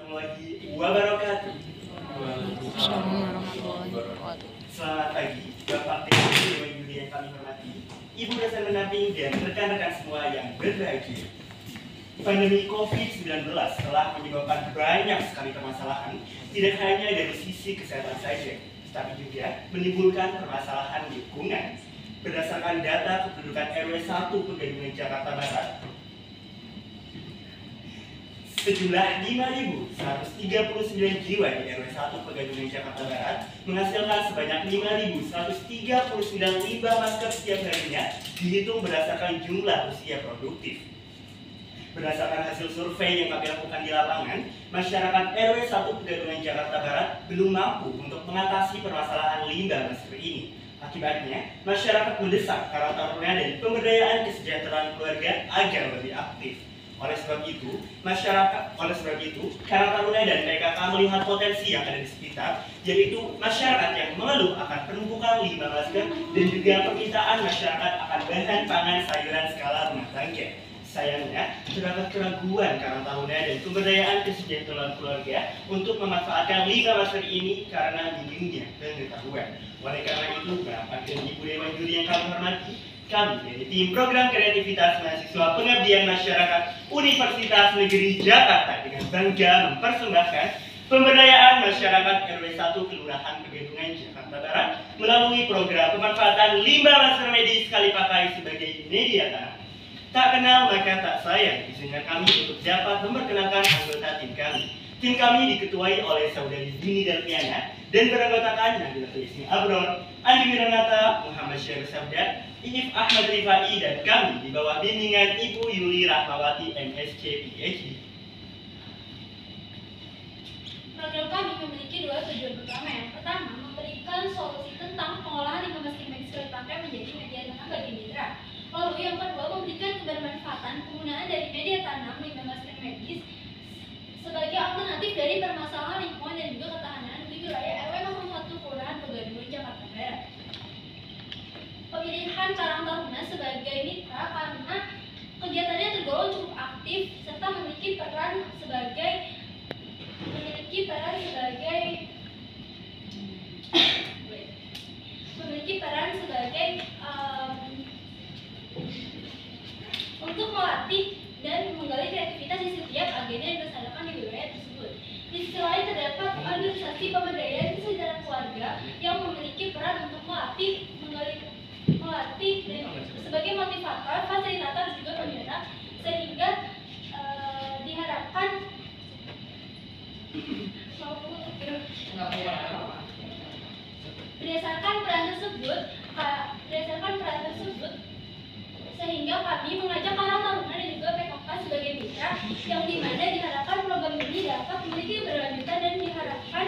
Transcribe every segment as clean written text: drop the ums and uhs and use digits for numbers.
warahmatullahi wabarakatuh. Selamat pagi, Bapak TKP Dewan Juri yang kami hormati, Ibu dosen pendamping dan rekan-rekan semua yang berbahagia. Pandemi COVID-19 telah menyebabkan banyak sekali permasalahan, tidak hanya dari sisi kesehatan saja, tapi juga menimbulkan permasalahan lingkungan. Berdasarkan data kependudukan RW 1 Pegadungan Jakarta Barat, sejumlah 5.139 jiwa di RW 1 Pegadungan Jakarta Barat menghasilkan sebanyak 5.139 limbah masker setiap harinya, dihitung berdasarkan jumlah usia produktif. Berdasarkan hasil survei yang kami lakukan di lapangan, masyarakat RW 1 Pegadungan Jakarta Barat belum mampu untuk mengatasi permasalahan limbah masker ini. Akibatnya, masyarakat mendesak Karang Taruna dan pemberdayaan kesejahteraan keluarga agar lebih aktif. Oleh sebab itu, Karang Taruna dan PKK melihat potensi yang ada di sekitar, yaitu masyarakat yang mengeluh akan penumpukan limbah masker dan juga permintaan masyarakat akan bahan pangan sayuran skala rumah tangga. Sayangnya, terdapat keraguan Karang Taruna dan pemberdayaan kesejahteraan keluarga untuk memanfaatkan limbah masker ini karena minimnya pengetahuan. Oleh karena itu, Bapak dan Ibu Dewan Juri yang kami hormati, kami dari tim program kreativitas mahasiswa pengabdian masyarakat Universitas Negeri Jakarta dengan bangga mempersembahkan pemberdayaan masyarakat RW 1 Kelurahan Pegadungan Jakarta Barat melalui program pemanfaatan limbah masker medis sekali pakai sebagai media tanam. Tak kenal maka tak sayang, izinkan kami untuk dapat memperkenalkan anggota tim kami. Tim kami diketuai oleh Saudari Zini Delviana dan beranggotakan Nabila Tulisni Abror, Andi Wiranata, Muhammad Syarif Sabda, Iif Ahmad Rifai, dan kami di bawah bimbingan Ibu Yuli Rahmawati MSc PhD. Program kami memiliki dua tujuan utama. Yang pertama, memberikan solusi tentang pengolahan limbah masker medis sekali pakai menjadi media tanam bagi mitra. Lalu yang kedua, memberikan kebermanfaatan penggunaan dari media tanam limbah masker medis sebagai alternatif dari permasalahan lingkungan dan juga ketahanan di wilayah RW 01 Kelurahan Pegadungan Jakarta Barat. Pemilihan Karang Taruna sebagai mitra karena kegiatannya tergolong cukup aktif serta memiliki peran sebagai untuk melatih dan menggali kreativitas di setiap agenda yang dilaksanakan di wilayah tersebut. Di sisi lain terdapat organisasi pemberdayaan kesejahteraan keluarga yang memiliki peran untuk melatih dan sebagai motivator, fasilitator dan juga penggerak, sehingga diharapkan berdasarkan peran tersebut sehingga kami mengajak Karang Taruna dan juga PKK sebagai mitra yang dimana diharapkan program ini dapat memiliki keberlanjutan dan diharapkan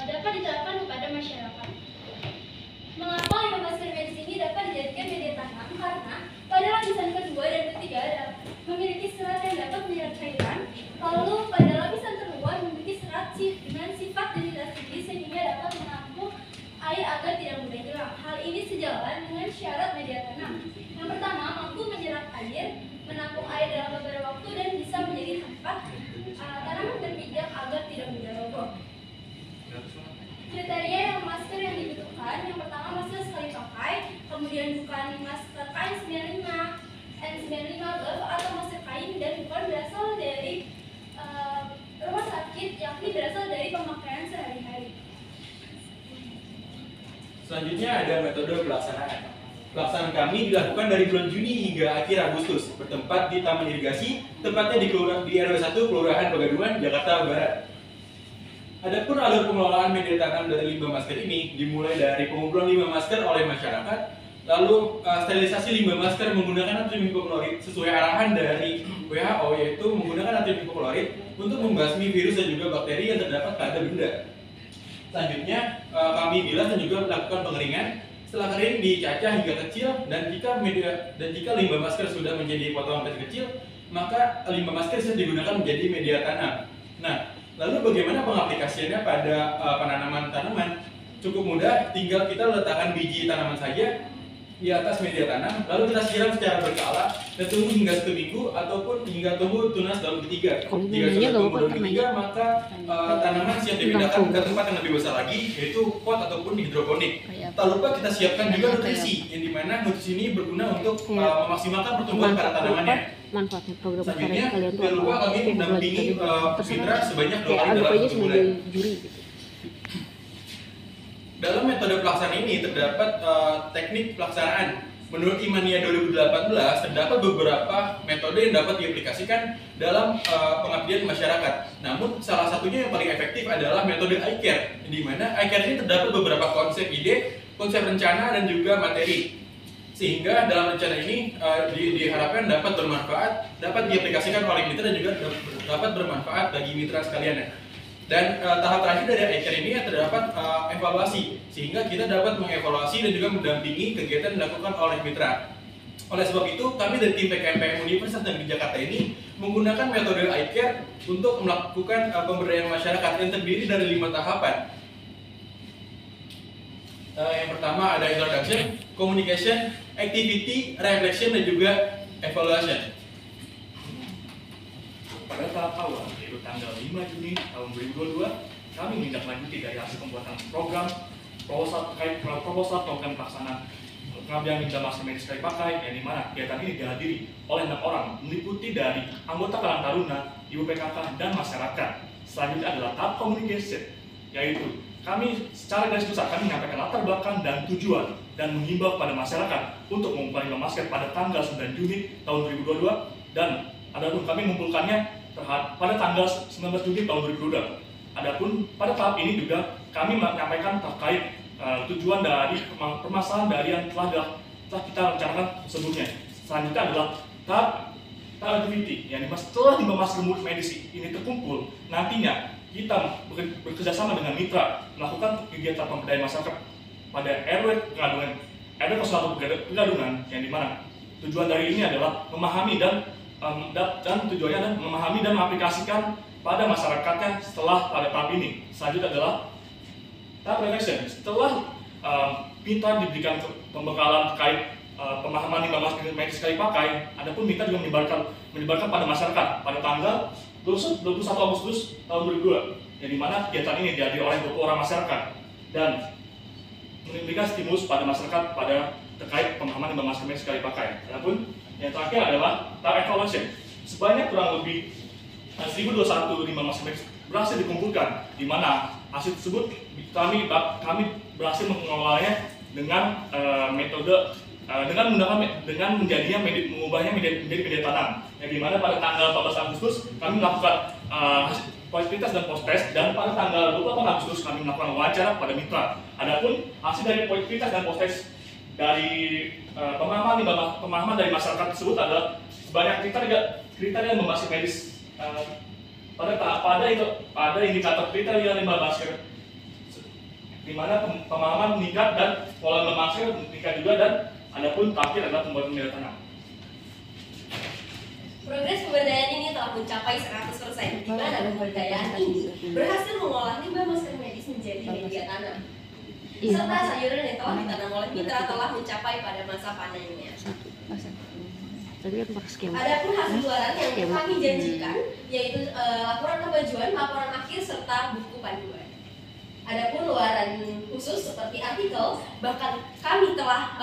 dapat diterapkan kepada masyarakat. Mengapa limbah masker medis ini dapat dijadikan media tanam? Karena pada lapisan kedua dan ketiga memiliki serat yang dapat menyerap cairan, lalu pada lapisan terluar memiliki serat dengan sifat densitas tinggi sehingga dapat menampung air agar tidak mudah hilang. Hal ini sejalan dengan syarat media tanam. Yang pertama, mampu menyerap air, menampung air dalam beberapa waktu dan bisa menjadi tempat tanaman berpijak agar tidak mudah roboh. Kriteria yang masker yang dibutuhkan, yang pertama masker sekali pakai, kemudian bukan masker N95, N95 glove atau masker kain dan bukan berasal dari rumah sakit, yakni berasal dari pemakaian sehari-hari. Selanjutnya ada metode pelaksanaan. Pelaksanaan kami dilakukan dari bulan Juni hingga akhir Agustus, bertempat di Taman Irigasi, tempatnya di RW 1 Kelurahan Pegadungan, Jakarta Barat. Adapun alur pengelolaan media tanam dari limbah masker ini dimulai dari pengumpulan limbah masker oleh masyarakat, lalu sterilisasi limbah masker menggunakan natrium hipoklorit sesuai arahan dari WHO, yaitu menggunakan natrium hipoklorit untuk membasmi virus dan juga bakteri yang terdapat pada benda. Selanjutnya kami bilas dan juga melakukan pengeringan. Setelah kering dicacah hingga kecil, dan jika limbah masker sudah menjadi potongan kecil, maka limbah masker bisa digunakan menjadi media tanam. Nah, lalu bagaimana pengaplikasiannya pada penanaman tanaman? Cukup mudah, tinggal kita letakkan biji tanaman saja, di atas media tanam, lalu kita siram secara berkala dan tunggu hingga 1 minggu ataupun hingga tumbuh tunas daun ketiga. Jika sudah tumbuh daun ketiga, maka tanaman siap dipindahkan ke tempat yang lebih besar lagi, yaitu pot ataupun hidroponik. Tak lupa kita siapkan juga nutrisi, yang dimana nutrisi ini berguna untuk memaksimalkan pertumbuhan pada tanamannya. Manfaatnya program Selanjutnya, kalian tuh jangan lupa apa? kami mendampingi mitra sebanyak 2 kali anggap dalam aja 1 sebagai bulan. juri gitu. Dalam metode pelaksanaan ini terdapat teknik pelaksanaan. Menurut Imania 2018, terdapat beberapa metode yang dapat diaplikasikan dalam pengabdian masyarakat. Namun, salah satunya yang paling efektif adalah metode iCare, di mana iCare ini terdapat beberapa konsep ide, konsep rencana, dan juga materi. Sehingga dalam rencana ini diharapkan dapat bermanfaat, dapat diaplikasikan oleh mitra dan juga dapat bermanfaat bagi mitra sekalian. Dan tahap terakhir dari iCare ini terdapat evaluasi, sehingga kita dapat mengevaluasi dan juga mendampingi kegiatan yang dilakukan oleh mitra. Oleh sebab itu, kami dari tim PKMPM Universitas Negeri Jakarta ini menggunakan metode iCare untuk melakukan pemberdayaan masyarakat yang terdiri dari 5 tahapan. Yang pertama ada introduction, communication, activity, reflection, dan juga evaluation. Pada tahap awal, yaitu tanggal 5 Juni tahun 2022, kami menindaklanjuti dari hasil pembuatan program proposal terkait program pelaksanaan pengabdian mitra masker medis sekali pakai, yang dimana kegiatan ini dihadiri oleh 6 orang, meliputi dari anggota Karang Taruna, Ibu PKK, dan masyarakat. Selanjutnya adalah tahap communication, yaitu kami secara garis besar kami menyampaikan latar belakang dan tujuan dan menghimbau kepada masyarakat untuk mengumpulkan limbah masker pada tanggal 9 Juni tahun 2022, dan adapun kami mengumpulkannya pada tanggal 19 Juni tahun 2022. Adapun pada tahap ini juga kami menyampaikan terkait tujuan dari permasalahan dari yang telah kita rencanakan sebelumnya. Selanjutnya adalah tahap activity, yang dimana setelah limbah masker medis ini terkumpul, nantinya kita bekerjasama dengan mitra melakukan kegiatan pemberdayaan masyarakat pada RW Pegadungan, RW 01 Pegadungan, yang dimana tujuan dari ini adalah memahami dan tujuannya adalah memahami dan mengaplikasikan pada masyarakatnya setelah pada tahap ini. Selanjutnya adalah tahap reflection. Setelah mitra diberikan pembekalan terkait pemahaman limbah masker medis sekali pakai, adapun mitra juga menyebarkan pada masyarakat pada tanggal 21 Agustus tahun 2002, yang dimana kegiatan ini dihadiri oleh 20 orang masyarakat dan memberikan stimulus pada masyarakat pada terkait pemahaman limbah masker medis sekali pakai. Adapun yang terakhir adalah tahap evaluation. Sebanyak kurang lebih 1021 limbah masker medis berhasil dikumpulkan, di mana hasil tersebut kami berhasil mengolahnya dengan metode dengan mengubahnya menjadi media tanam, yang dimana pada tanggal 14 Agustus kami melakukan positivitas dan post test, dan pada tanggal 28 Agustus kami melakukan wawancara pada mitra. Adapun hasil dari positivitas dan post test dari pemahaman dari masyarakat tersebut adalah sebanyak kriteria limbah masker medis pada indikator kriteria limbah masker, di mana pemahaman meningkat dan pola limbah masker meningkat juga, dan adapun terakhir adalah pembuatan media tanam. Progres pemberdayaan ini telah mencapai 100%, di mana pemberdayaan ini berhasil mengolah limbah masker medis menjadi media tanam, serta sayuran yang telah ditanam oleh mitra telah mencapai pada masa panennya. Adapun hasil luaran yang kami janjikan, yaitu laporan kemajuan, laporan akhir, serta buku panduan. Adapun luaran khusus seperti artikel, bahkan kami telah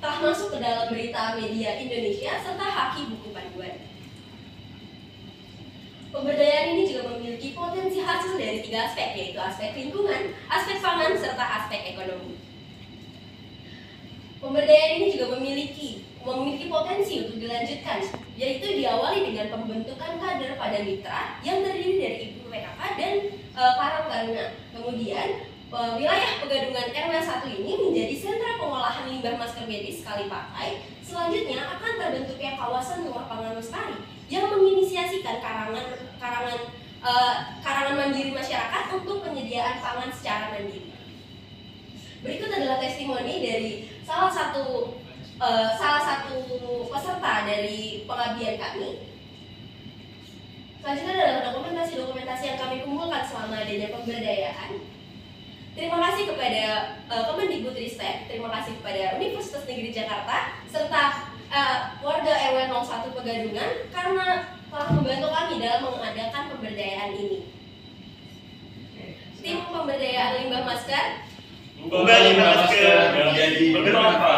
masuk ke dalam berita media Indonesia serta haki buku panduan. Pemberdayaan ini juga memiliki potensi hasil dari 3 aspek, yaitu aspek lingkungan, aspek pangan, serta aspek ekonomi. Pemberdayaan ini juga memiliki potensi untuk dilanjutkan, yaitu diawali dengan pembentukan kader pada mitra yang terdiri dari Ibu PKK dan Karang Taruna. Kemudian wilayah Pegadungan RW 1 ini menjadi sentra pengolahan limbah masker medis sekali pakai. Selanjutnya akan terbentuknya kawasan rumah pangan lestari yang menginisiasikan karangan mandiri masyarakat untuk penyediaan pangan secara mandiri. Berikut adalah testimoni dari salah satu peserta dari pengabdian kami. Selanjutnya adalah dokumentasi yang kami kumpulkan selama adanya pemberdayaan. Terima kasih kepada Kemendikbudristek, terima kasih kepada Universitas Negeri Jakarta, serta warga RW 01 Pegadungan karena telah membantu kami dalam mengadakan pemberdayaan ini. Tim pemberdayaan limbah masker Ubah limbah masker menjadi bermanfaat.